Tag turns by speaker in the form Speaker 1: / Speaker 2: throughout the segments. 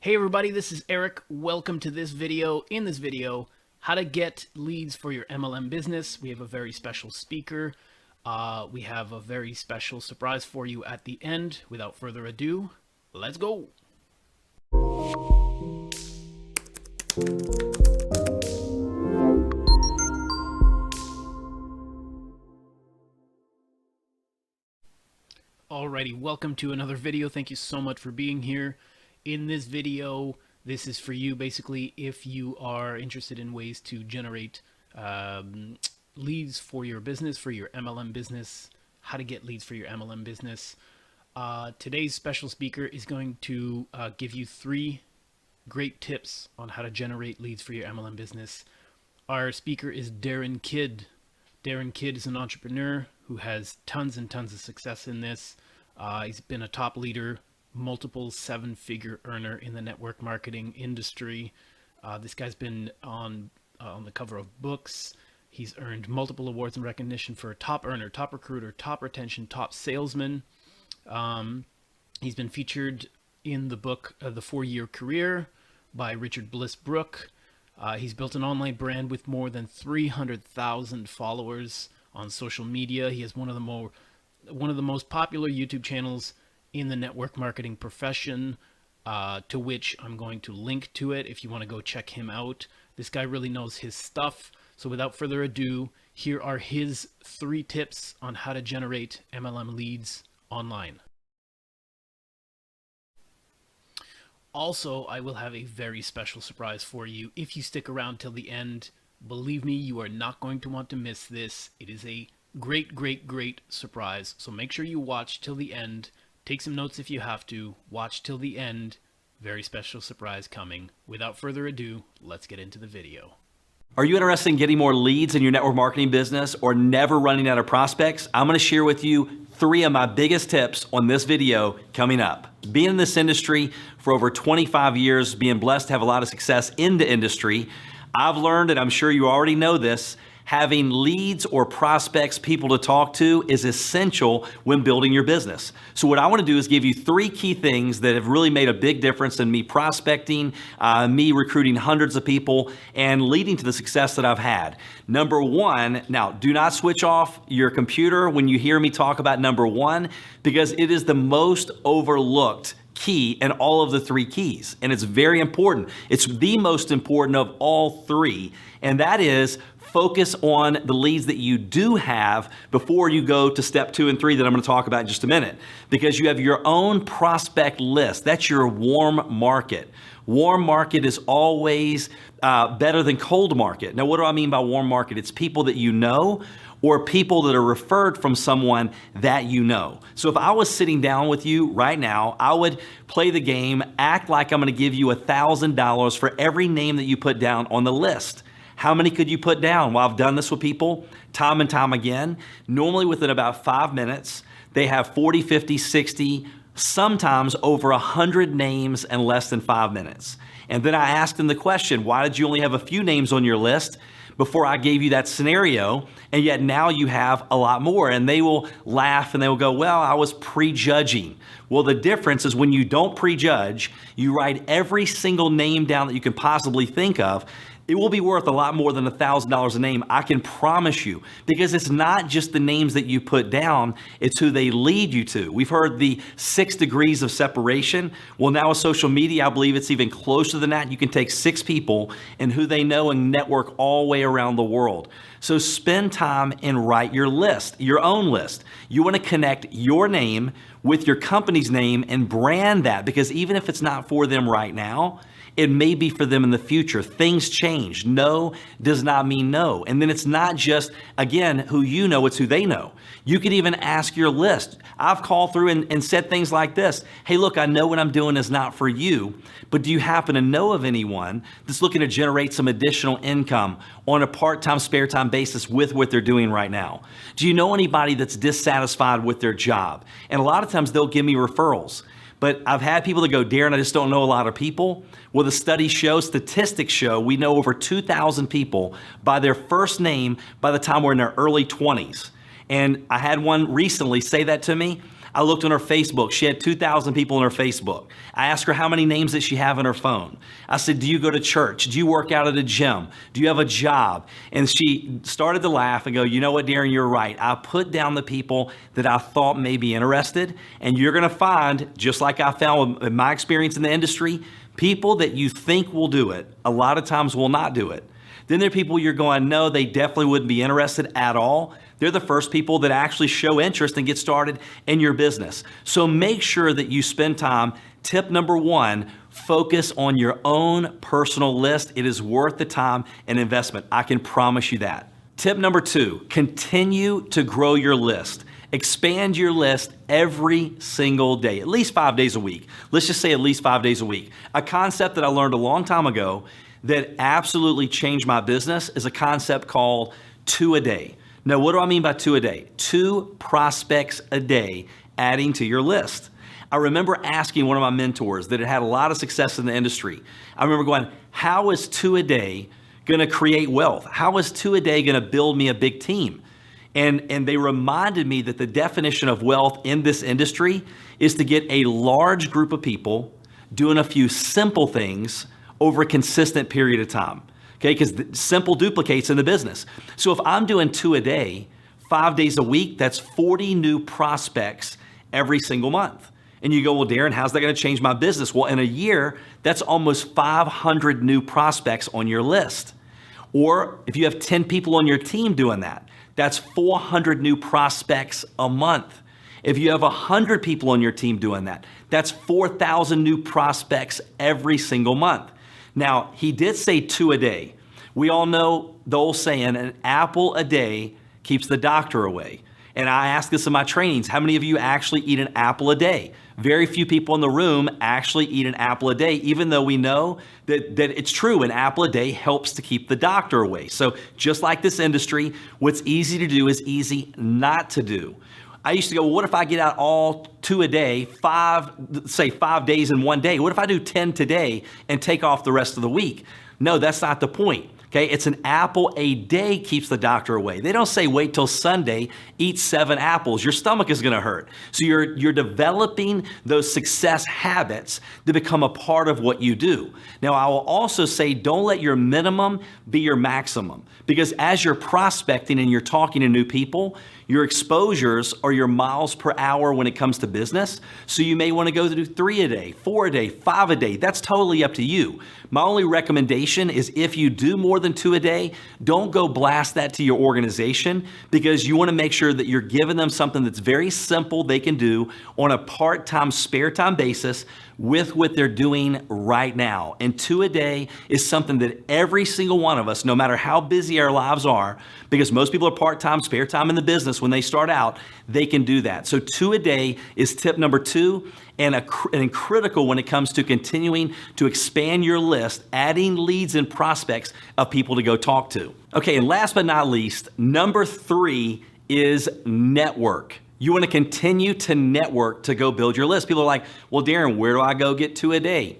Speaker 1: Hey everybody, this is Eric. Welcome to this video. In this video, how to get leads for your MLM business. We have a very special speaker. We have a very special surprise for you at the end. Without further ado, let's go. Alrighty, welcome to another video. Thank you so much for being here. In this video, this is for you basically if you are interested in ways to generate leads for your business, for your MLM business, how to get leads for your MLM business. Today's special speaker is going to give you 3 great tips on how to generate leads for your MLM business. Our speaker is Darren Kidd. Darren Kidd is an entrepreneur who has tons and tons of success in this. He's been a top leader, multiple 7-figure earner in the network marketing industry. This guy's been on the cover of books. He's earned multiple awards and recognition for top earner, top recruiter, top retention, top salesman. He's been featured in the book The 4-Year Career by Richard Bliss Brooke. He's built an online brand with more than 300,000 followers on social media. He has one of the most popular YouTube channels in the network marketing profession, to which I'm going to link to it if you want to go check him out. This guy really knows his stuff. So without further ado, here are his 3 tips on how to generate MLM leads online. Also, I will have a very special surprise for you if you stick around till the end. Believe me, you are not going to want to miss this. It is a great surprise. So make sure you watch till the end. Take some notes if you have to. Watch till the end. Very special surprise coming. Without further ado, let's get into the video.
Speaker 2: Are you interested in getting more leads in your network marketing business or never running out of prospects? I'm going to share with you 3 of my biggest tips on this video coming up. Being in this industry for over 25 years, being blessed to have a lot of success in the industry, I've learned, and I'm sure you already know this, having leads or prospects, people to talk to, is essential when building your business. So what I want to do is give you 3 key things that have really made a big difference in me prospecting, me recruiting hundreds of people, and leading to the success that I've had. Number 1, now do not switch off your computer when you hear me talk about number 1, because it is the most overlooked key in all of the 3 keys, and it's very important. It's the most important of all 3, and that is focus on the leads that you do have before you go to step 2 and 3 that I'm going to talk about in just a minute, because you have your own prospect list. That's your warm market. Warm market is always better than cold market. Now, what do I mean by warm market? It's people that you know or people that are referred from someone that you know. So if I was sitting down with you right now, I would play the game, act like I'm going to give you $1,000 for every name that you put down on the list. How many could you put down? Well, I've done this with people time and time again. Normally within about 5 minutes, they have 40, 50, 60, sometimes over 100 names in less than 5 minutes. And then I asked them the question, why did you only have a few names on your list before I gave you that scenario, and yet now you have a lot more? And they will laugh and they will go, well, I was prejudging. Well, the difference is when you don't prejudge, you write every single name down that you can possibly think of. It will be worth a lot more than $1,000 a name, I can promise you, because it's not just the names that you put down, it's who they lead you to. We've heard the 6 degrees of separation. Well, now with social media, I believe it's even closer than that. You can take 6 people and who they know and network all the way around the world. So spend time and write your list, your own list. You want to connect your name with your company's name and brand that, because even if it's not for them right now, it may be for them in the future. Things change. No does not mean no. And then it's not just, again, who you know, it's who they know. You could even ask your list. I've called through and said things like this. Hey, look, I know what I'm doing is not for you, but do you happen to know of anyone that's looking to generate some additional income on a part-time, spare time basis with what they're doing right now? Do you know anybody that's dissatisfied with their job? And a lot of times they'll give me referrals. But I've had people that go, Darren, I just don't know a lot of people. Well, the studies show, statistics show, we know over 2,000 people by their first name by the time we're in our early 20s. And I had one recently say that to me. I looked on her Facebook. She had 2,000 people on her Facebook. I asked her how many names that she have on her phone. I said, do you go to church? Do you work out at a gym? Do you have a job? And she started to laugh and go, you know what, Darren, you're right. I put down the people that I thought may be interested. And you're going to find, just like I found in my experience in the industry, people that you think will do it, a lot of times will not do it. Then there are people you're going, no, they definitely wouldn't be interested at all. They're the first people that actually show interest and get started in your business. So make sure that you spend time. Tip number one, focus on your own personal list. It is worth the time and investment. I can promise you that. Tip number two, continue to grow your list. Expand your list every single day, at least 5 days a week. Let's just say at least 5 days a week. A concept that I learned a long time ago that absolutely changed my business is a concept called 2 a day. Now, what do I mean by 2 a day? 2 prospects a day adding to your list. I remember asking one of my mentors that had a lot of success in the industry. I remember going, how is 2 a day going to create wealth? How is 2 a day going to build me a big team? And they reminded me that the definition of wealth in this industry is to get a large group of people doing a few simple things over a consistent period of time, okay? Because simple duplicates in the business. So if I'm doing 2 a day, 5 days a week, that's 40 new prospects every single month. And you go, well, Darren, how's that gonna change my business? Well, in a year, that's almost 500 new prospects on your list. Or if you have 10 people on your team doing that, that's 400 new prospects a month. If you have 100 people on your team doing that, that's 4,000 new prospects every single month. Now, he did say 2 a day. We all know the old saying, an apple a day keeps the doctor away. And I ask this in my trainings, how many of you actually eat an apple a day? Very few people in the room actually eat an apple a day, even though we know that it's true, an apple a day helps to keep the doctor away. So just like this industry, what's easy to do is easy not to do. I used to go, well, what if I get out all 2 a day, 5 days in one day? What if I do 10 today and take off the rest of the week? No, that's not the point. Okay, it's an apple a day keeps the doctor away. They don't say wait till Sunday, eat 7 apples. Your stomach is gonna hurt. So you're developing those success habits to become a part of what you do. Now, I will also say don't let your minimum be your maximum, because as you're prospecting and you're talking to new people, your exposures are your miles per hour when it comes to business. So you may want to go to do 3 a day, 4 a day, 5 a day. That's totally up to you. My only recommendation is if you do more than 2 a day, don't go blast that to your organization, because you want to make sure that you're giving them something that's very simple they can do on a part-time, spare time basis with what they're doing right now. And 2 a day is something that every single one of us, no matter how busy our lives are, because most people are part-time, spare time in the business when they start out, they can do that. So 2 a day is tip number 2 and critical when it comes to continuing to expand your list, adding leads and prospects of people to go talk to. Okay, and last but not least, number 3 is network. You want to continue to network to go build your list. People are like, well, Darren, where do I go get 2 a day?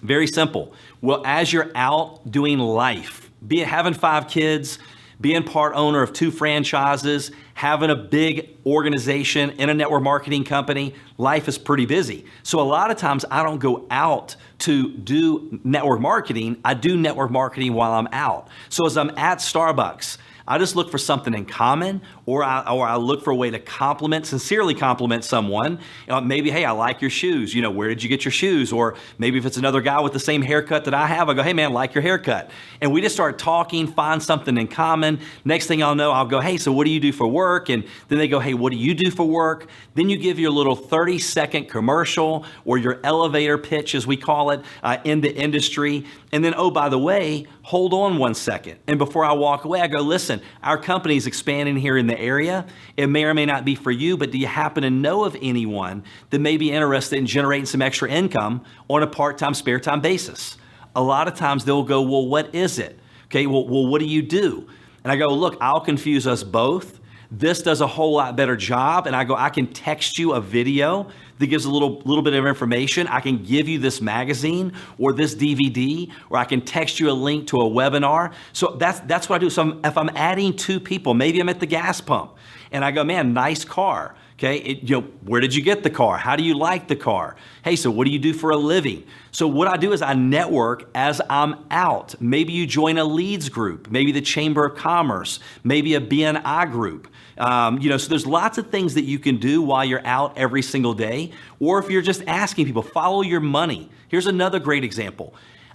Speaker 2: Very simple. Well, as you're out doing life, be it having 5 kids, being part owner of 2 franchises, having a big organization in a network marketing company, life is pretty busy. So a lot of times I don't go out to do network marketing. I do network marketing while I'm out. So as I'm at Starbucks, I just look for something in common, or I look for a way to sincerely compliment someone. Maybe, hey, I like your shoes. Where did you get your shoes? Or maybe if it's another guy with the same haircut that I have, I go, hey man, I like your haircut. And we just start talking, find something in common. Next thing I'll know, I'll go, hey, so what do you do for work? And then they go, hey, what do you do for work? Then you give your little 30-second commercial or your elevator pitch, as we call it, in the industry. And then, oh, by the way, hold on one second. And before I walk away, I go, listen, our company is expanding here in the area. It may or may not be for you, but do you happen to know of anyone that may be interested in generating some extra income on a part-time, spare time basis? A lot of times they'll go, well, what is it? Okay, well, what do you do? And I go, look, I'll confuse us both. This does a whole lot better job. And I go, I can text you a video that gives a little bit of information. I can give you this magazine or this DVD, or I can text you a link to a webinar. So that's what I do. So if I'm adding 2 people, maybe I'm at the gas pump and I go, man, nice car. Okay, where did you get the car? How do you like the car? Hey, so what do you do for a living? So what I do is I network as I'm out. Maybe you join a leads group, maybe the Chamber of Commerce, maybe a BNI group. So there's lots of things that you can do while you're out every single day. Or if you're just asking people, follow your money. Here's another great example.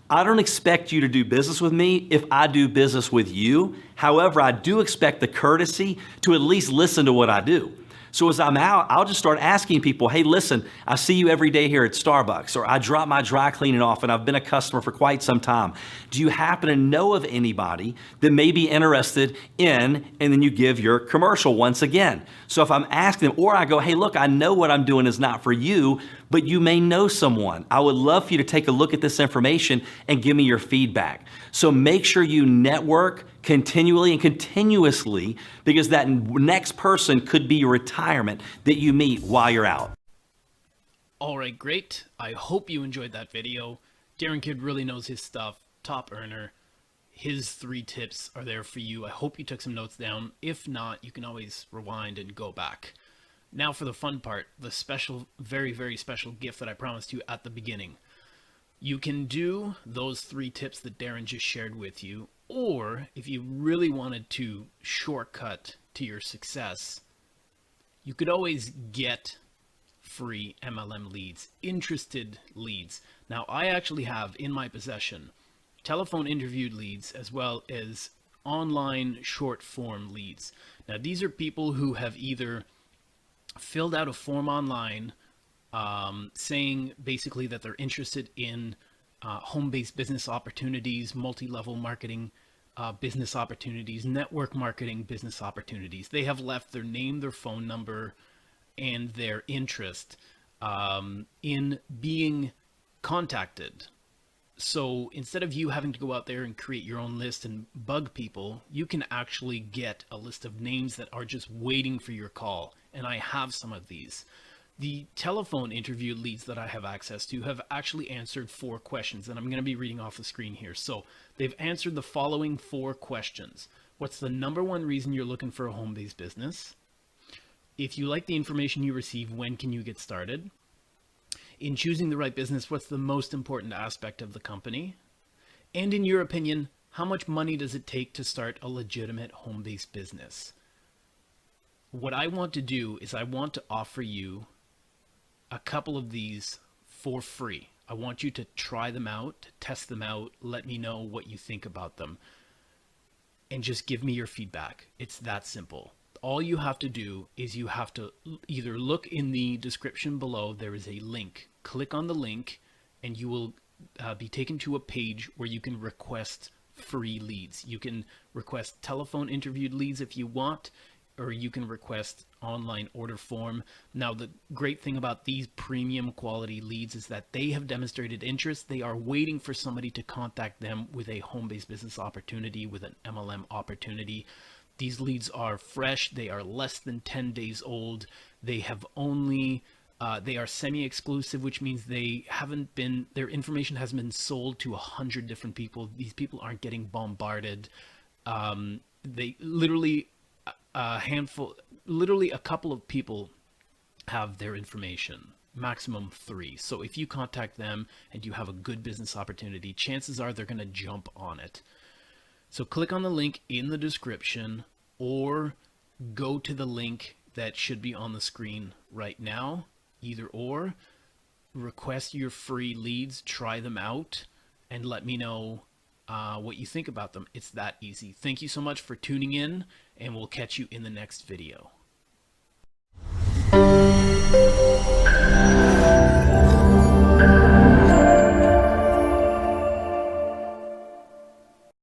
Speaker 2: I don't expect you to do business with me if I do business with you. However, I do expect the courtesy to at least listen to what I do. So as I'm out, I'll just start asking people, hey, listen, I see you every day here at Starbucks, or I drop my dry cleaning off and I've been a customer for quite some time. Do you happen to know of anybody that may be interested in, and then you give your commercial once again. So if I'm asking them, or I go, hey, look, I know what I'm doing is not for you, but you may know someone. I would love for you to take a look at this information and give me your feedback. So make sure you network continually and continuously, because that next person could be your retirement that you meet while you're out.
Speaker 1: All right, great. I hope you enjoyed that video. Darren Kidd really knows his stuff, top earner. His 3 tips are there for you. I hope you took some notes down. If not, you can always rewind and go back. Now for the fun part, the special, very, very special gift that I promised you at the beginning. You can do those 3 tips that Darren just shared with you, or if you really wanted to shortcut to your success, you could always get free MLM leads, interested leads. Now, I actually have in my possession telephone interviewed leads as well as online short form leads. Now, these are people who have either filled out a form online saying basically that they're interested in home-based business opportunities, multi-level marketing business opportunities, network marketing business opportunities. They have left their name, their phone number, and their interest in being contacted. So instead of you having to go out there and create your own list and bug people, you can actually get a list of names that are just waiting for your call. And I have some of these. The telephone interview leads that I have access to have actually answered 4 questions, and I'm going to be reading off the screen here. So they've answered the following 4 questions. What's the number 1 reason you're looking for a home-based business? If you like the information you receive, when can you get started? In choosing the right business, what's the most important aspect of the company? And in your opinion, how much money does it take to start a legitimate home-based business? What I want to do is I want to offer you a couple of these for free. I want you to try them out, test them out, let me know what you think about them, and just give me your feedback. It's that simple. All you have to do is you have to either look in the description below. There is a link. Click on the link and you will be taken to a page where you can request free leads. You can request telephone interviewed leads if you want, or you can request online order form. Now, the great thing about these premium quality leads is that they have demonstrated interest. They are waiting for somebody to contact them with a home-based business opportunity, with an MLM opportunity. These leads are fresh. They are less than 10 days old. They have only, they are semi-exclusive, which means they haven't been, their information hasn't been sold to 100 different people. These people aren't getting bombarded. They literally, literally a couple of people have their information, maximum 3. So if you contact them and you have a good business opportunity, chances are they're going to jump on it. So click on the link in the description or go to the link that should be on the screen right now, either or. Request your free leads, try them out, and let me know what you think about them. It's that easy. Thank you so much for tuning in, and we'll catch you in the next video.